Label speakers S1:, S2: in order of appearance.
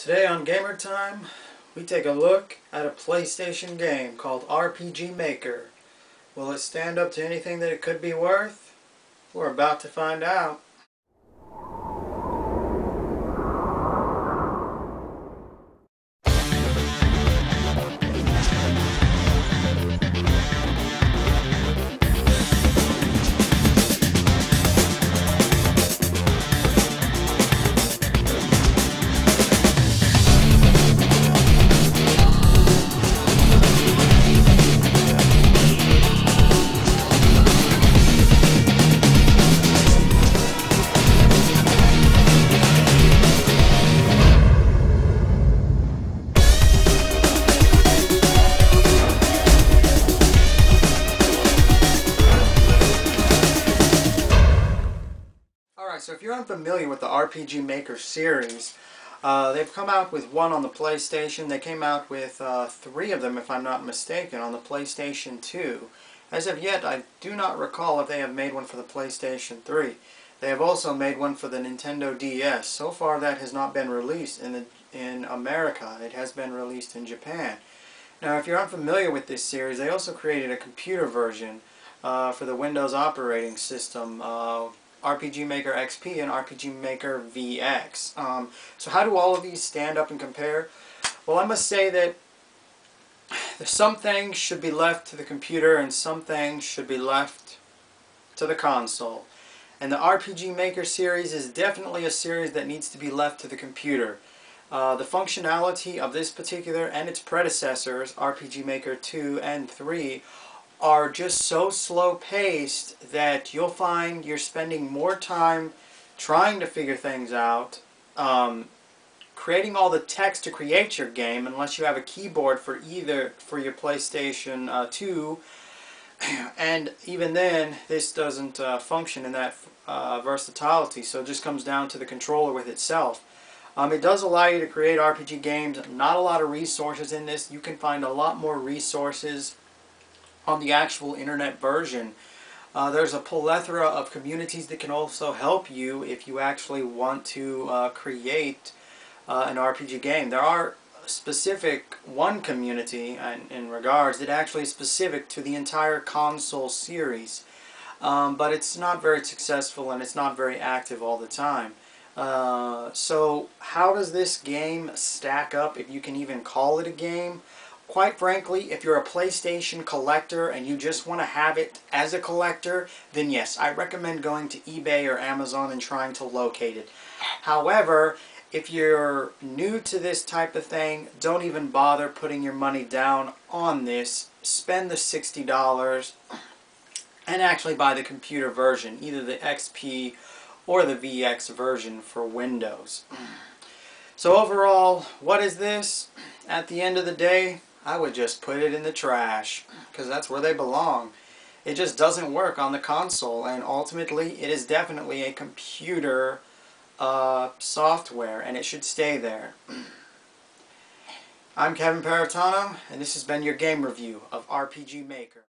S1: Today on Gamer Time, we take a look at a PlayStation game called RPG Maker. Will it stand up to anything that it could be worth? We're about to find out. So if you're unfamiliar with the RPG Maker series, they've come out with one on the PlayStation. They came out with 3 of them, if I'm not mistaken, on the PlayStation 2. As of yet, I do not recall if they have made one for the PlayStation 3. They have also made one for the Nintendo DS. So far, that has not been released in America. It has been released in Japan. Now, if you're unfamiliar with this series, they also created a computer version for the Windows operating system. RPG Maker XP and RPG Maker VX. So how do all of these stand up and compare? Well, I must say that some things should be left to the computer and some things should be left to the console. And the RPG Maker series is definitely a series that needs to be left to the computer. The functionality of this particular and its predecessors, RPG Maker 2 and 3, are just so slow-paced that you'll find you're spending more time trying to figure things out, creating all the text to create your game, unless you have a keyboard for your PlayStation 2, and even then this doesn't function in that versatility, so it just comes down to the controller with itself. It does allow you to create RPG games. Not a lot of resources in this. You can find a lot more resources on the actual internet version. There's a plethora of communities that can also help you if you actually want to create an RPG game. There are one community in regards that actually is specific to the entire console series, but it's not very successful and it's not very active all the time. So how does this game stack up, if you can even call it a game? Quite frankly, if you're a PlayStation collector and you just want to have it as a collector, then yes, I recommend going to eBay or Amazon and trying to locate it. However, if you're new to this type of thing, don't even bother putting your money down on this. Spend the $60 and actually buy the computer version, either the XP or the VX version for Windows. So overall, what is this? At the end of the day, I would just put it in the trash, because that's where they belong. It just doesn't work on the console, and ultimately it is definitely a computer software, and it should stay there. I'm Kevin Paratano, and this has been your game review of RPG Maker.